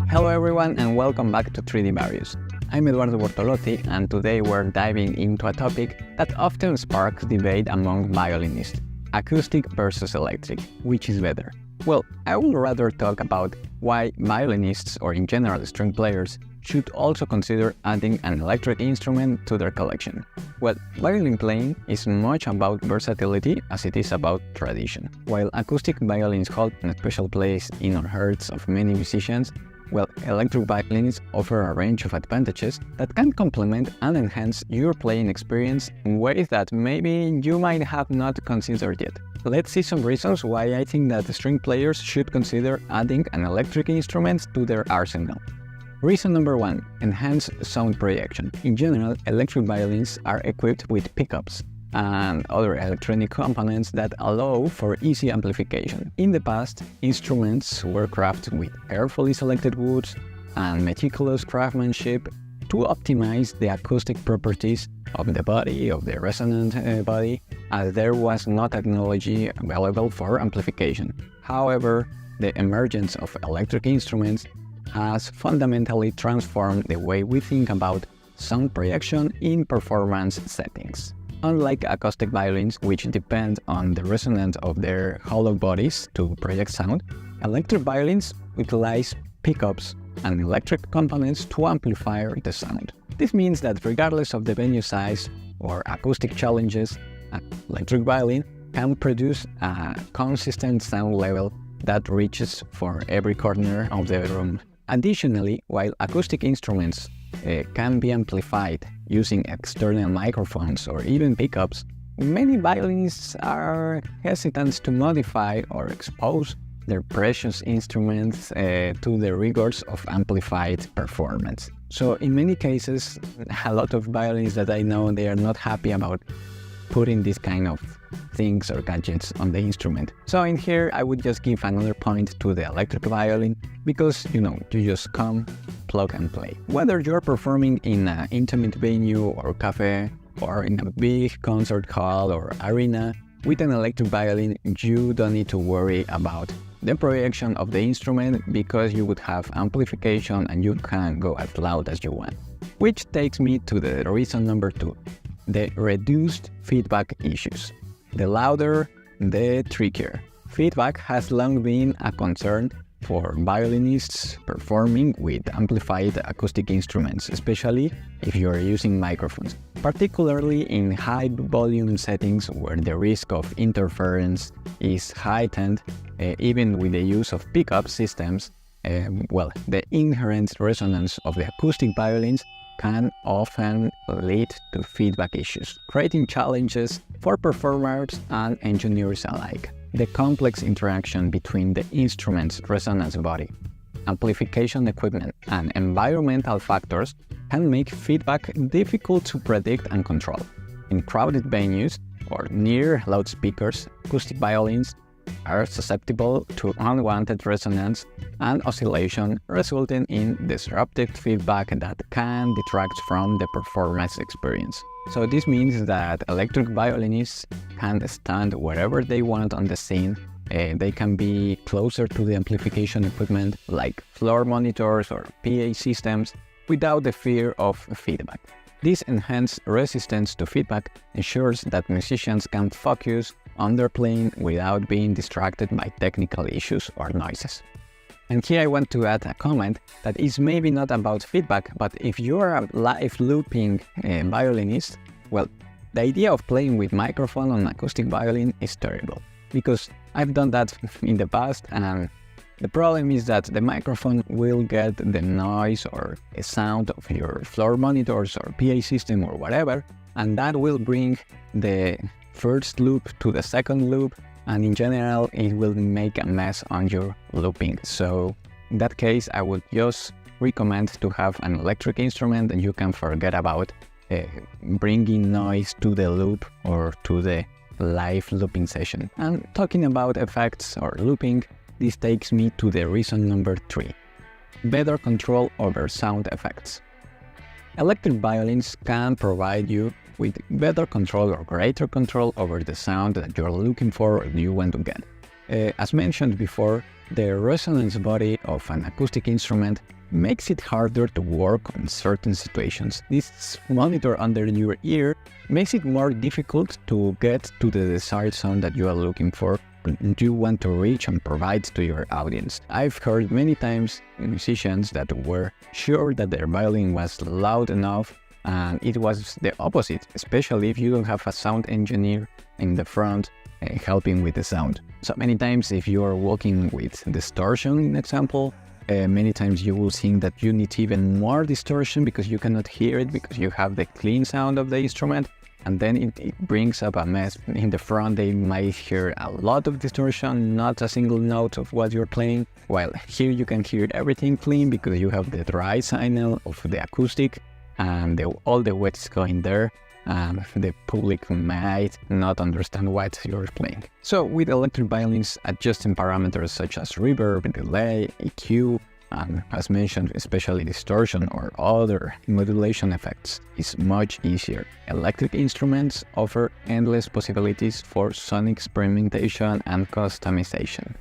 Hello everyone and welcome back to 3D Various. I'm Eduardo Bortolotti and today we're diving into a topic that often sparks debate among violinists: acoustic versus electric, which is better? Well, I would rather talk about why violinists, or in general string players, should also consider adding an electric instrument to their collection. Well, violin playing is much about versatility as it is about tradition. While acoustic violins hold a special place in the hearts of many musicians, well, electric violins offer a range of advantages that can complement and enhance your playing experience in ways that maybe you might have not considered yet. Let's see some reasons why I think that string players should consider adding an electric instrument to their arsenal. Reason number 1. Enhanced sound projection. In general, electric violins are equipped with pickups and other electronic components that allow for easy amplification. In the past, instruments were crafted with carefully selected woods and meticulous craftsmanship to optimize the acoustic properties of the body, of the resonant body, as there was no technology available for amplification. However, the emergence of electric instruments has fundamentally transformed the way we think about sound projection in performance settings. Unlike acoustic violins, which depend on the resonance of their hollow bodies to project sound, electric violins utilize pickups and electric components to amplify the sound. This means that regardless of the venue size or acoustic challenges, an electric violin can produce a consistent sound level that reaches for every corner of the room. Additionally, while acoustic instruments can be amplified using external microphones or even pickups, many violinists are hesitant to modify or expose their precious instruments to the rigors of amplified performance. So in many cases, a lot of violinists that I know, they are not happy about putting this kind of things or gadgets on the instrument. So in here, I would just give another point to the electric violin because, you just come, plug and play. Whether you're performing in an intimate venue or cafe or in a big concert hall or arena, with an electric violin, you don't need to worry about the projection of the instrument because you would have amplification and you can go as loud as you want. Which takes me to the reason number 2. The reduced feedback issues. The louder, the trickier. Feedback has long been a concern for violinists performing with amplified acoustic instruments, especially if you are using microphones, particularly in high volume settings where the risk of interference is heightened, even with the use of pickup systems. The inherent resonance of the acoustic violins can often lead to feedback issues, creating challenges for performers and engineers alike. The complex interaction between the instrument's resonance body, amplification equipment, and environmental factors can make feedback difficult to predict and control. In crowded venues or near loudspeakers, acoustic violins are susceptible to unwanted resonance and oscillation, resulting in disruptive feedback that can detract from the performance experience. So this means that electric violinists can stand wherever they want on the scene. They can be closer to the amplification equipment like floor monitors or PA systems without the fear of feedback. This enhanced resistance to feedback ensures that musicians can focus on their playing without being distracted by technical issues or noises. And here I want to add a comment that is maybe not about feedback, but if you are a live looping violinist, well, the idea of playing with microphone on acoustic violin is terrible, because I've done that in the past, and the problem is that the microphone will get the noise or a sound of your floor monitors or PA system or whatever, and that will bring the first loop to the second loop, and in general it will make a mess on your looping. So in that case, I would just recommend to have an electric instrument, and you can forget about bringing noise to the loop or to the live looping session. And talking about effects or looping, this takes me to the reason number 3. Better control over sound effects. Electric violins can provide you with better control or greater control over the sound that you're looking for or you want to get. As mentioned before, The resonance body of an acoustic instrument makes it harder to work on certain situations. This monitor under your ear makes it more difficult to get to the desired sound that you are looking for and you want to reach and provide to your audience. I've heard many times musicians that were sure that their violin was loud enough, and it was the opposite, especially if you don't have a sound engineer in the front helping with the sound. So many times if you are working with distortion, in example, many times you will think that you need even more distortion because you cannot hear it because you have the clean sound of the instrument, and then it brings up a mess. In the front they might hear a lot of distortion, not a single note of what you're playing, while here you can hear everything clean because you have the dry signal of the acoustic and all the weight is going there, and the public might not understand what you're playing. So with electric violins, adjusting parameters such as reverb, delay, EQ, and as mentioned, especially distortion or other modulation effects is much easier. Electric instruments offer endless possibilities for sonic experimentation and customization.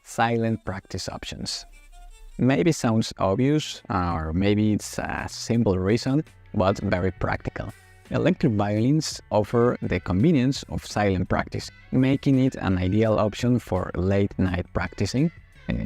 Silent practice options. Maybe sounds obvious, or maybe it's a simple reason, but very practical. Electric violins offer the convenience of silent practice, making it an ideal option for late-night practicing,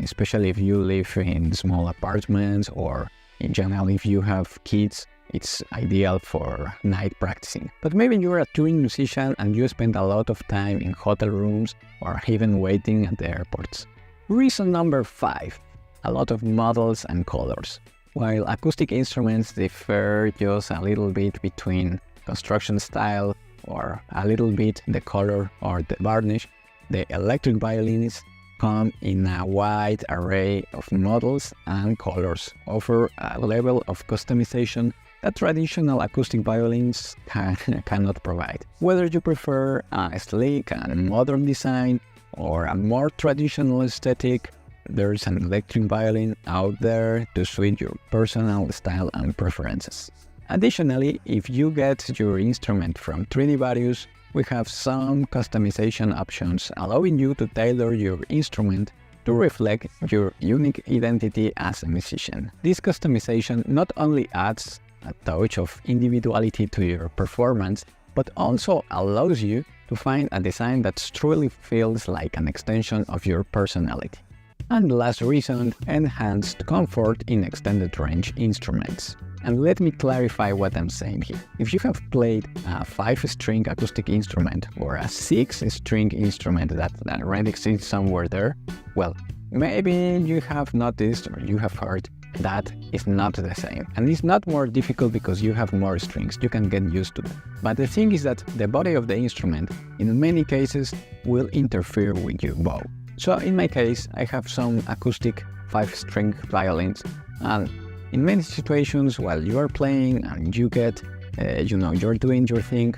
especially if you live in small apartments or in general if you have kids. It's ideal for night practicing. But maybe you're a touring musician and you spend a lot of time in hotel rooms or even waiting at the airports. Reason number 5. A lot of models and colors. While acoustic instruments differ just a little bit between construction style or a little bit the color or the varnish, the electric violins come in a wide array of models and colors, offer a level of customization that traditional acoustic violins cannot provide. Whether you prefer a sleek and modern design or a more traditional aesthetic, there's an electric violin out there to suit your personal style and preferences. Additionally, if you get your instrument from Stradivarius, we have some customization options allowing you to tailor your instrument to reflect your unique identity as a musician. This customization not only adds a touch of individuality to your performance, but also allows you to find a design that truly feels like an extension of your personality. And the last reason, enhanced comfort in extended range instruments. And let me clarify what I'm saying here. If you have played a 5-string acoustic instrument or a 6-string instrument that already exists somewhere there, well, maybe you have noticed or you have heard that is not the same. And it's not more difficult because you have more strings, you can get used to them. But the thing is that the body of the instrument, in many cases, will interfere with your bow. So in my case, I have some acoustic 5-string violins, and in many situations while you are playing and you get, you're doing your thing,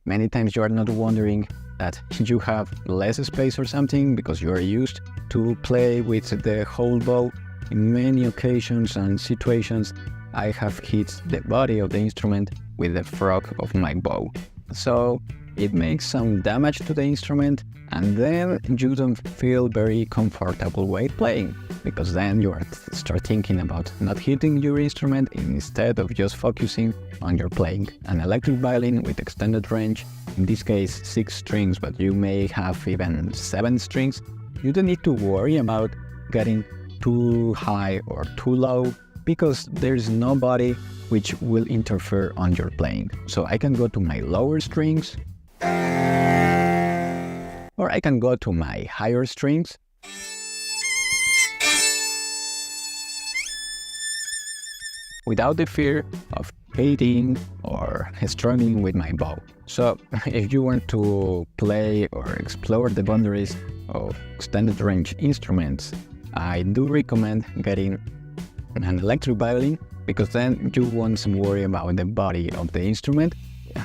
many times you are not wondering that you have less space or something because you are used to play with the whole bow. In many occasions and situations, I have hit the body of the instrument with the frog of my bow. So it makes some damage to the instrument, and then you don't feel very comfortable while playing, because then you start thinking about not hitting your instrument instead of just focusing on your playing. An electric violin with extended range, in this case 6 strings, but you may have even 7 strings, you don't need to worry about getting too high or too low, because there's no body which will interfere on your playing. So I can go to my lower strings, or I can go to my higher strings, without the fear of hitting or struggling with my bow. So if you want to play or explore the boundaries of extended range instruments, I do recommend getting an electric violin, because then you won't worry about the body of the instrument.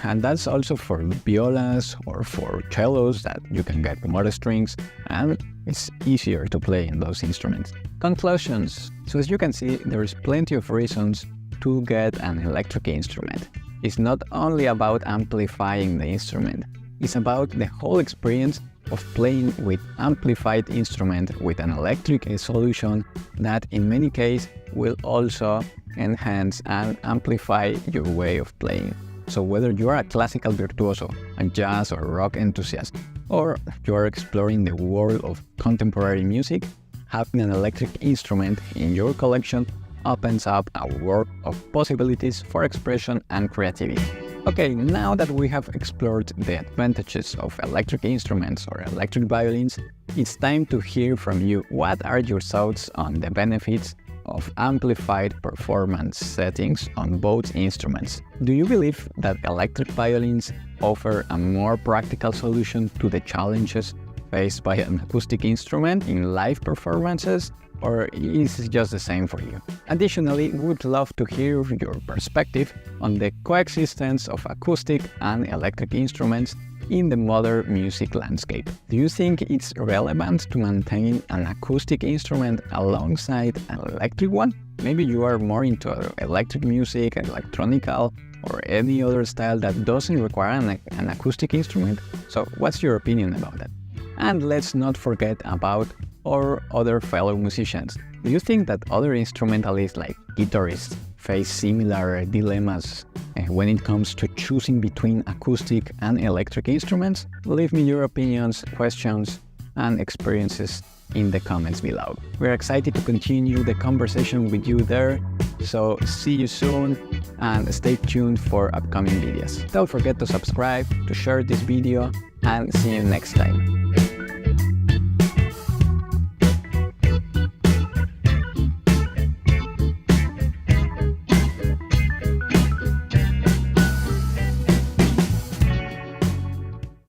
And that's also for violas or for cellos, that you can get more strings and it's easier to play in those instruments. Conclusions. So as you can see, there's plenty of reasons to get an electric instrument. It's not only about amplifying the instrument, is about the whole experience of playing with amplified instrument with an electric solution that in many cases will also enhance and amplify your way of playing. So whether you are a classical virtuoso, a jazz or rock enthusiast, or you are exploring the world of contemporary music, having an electric instrument in your collection opens up a world of possibilities for expression and creativity. Okay, now that we have explored the advantages of electric instruments or electric violins, it's time to hear from you. What are your thoughts on the benefits of amplified performance settings on both instruments? Do you believe that electric violins offer a more practical solution to the challenges faced by an acoustic instrument in live performances? Or is it just the same for you? Additionally, we would love to hear your perspective on the coexistence of acoustic and electric instruments in the modern music landscape. Do you think it's relevant to maintain an acoustic instrument alongside an electric one? Maybe you are more into electric music, electronical, or any other style that doesn't require an acoustic instrument. So what's your opinion about that? And let's not forget about our other fellow musicians. Do you think that other instrumentalists like guitarists face similar dilemmas when it comes to choosing between acoustic and electric instruments? Leave me your opinions, questions, and experiences in the comments below. We're excited to continue the conversation with you there, so see you soon and stay tuned for upcoming videos. Don't forget to subscribe, to share this video, and see you next time.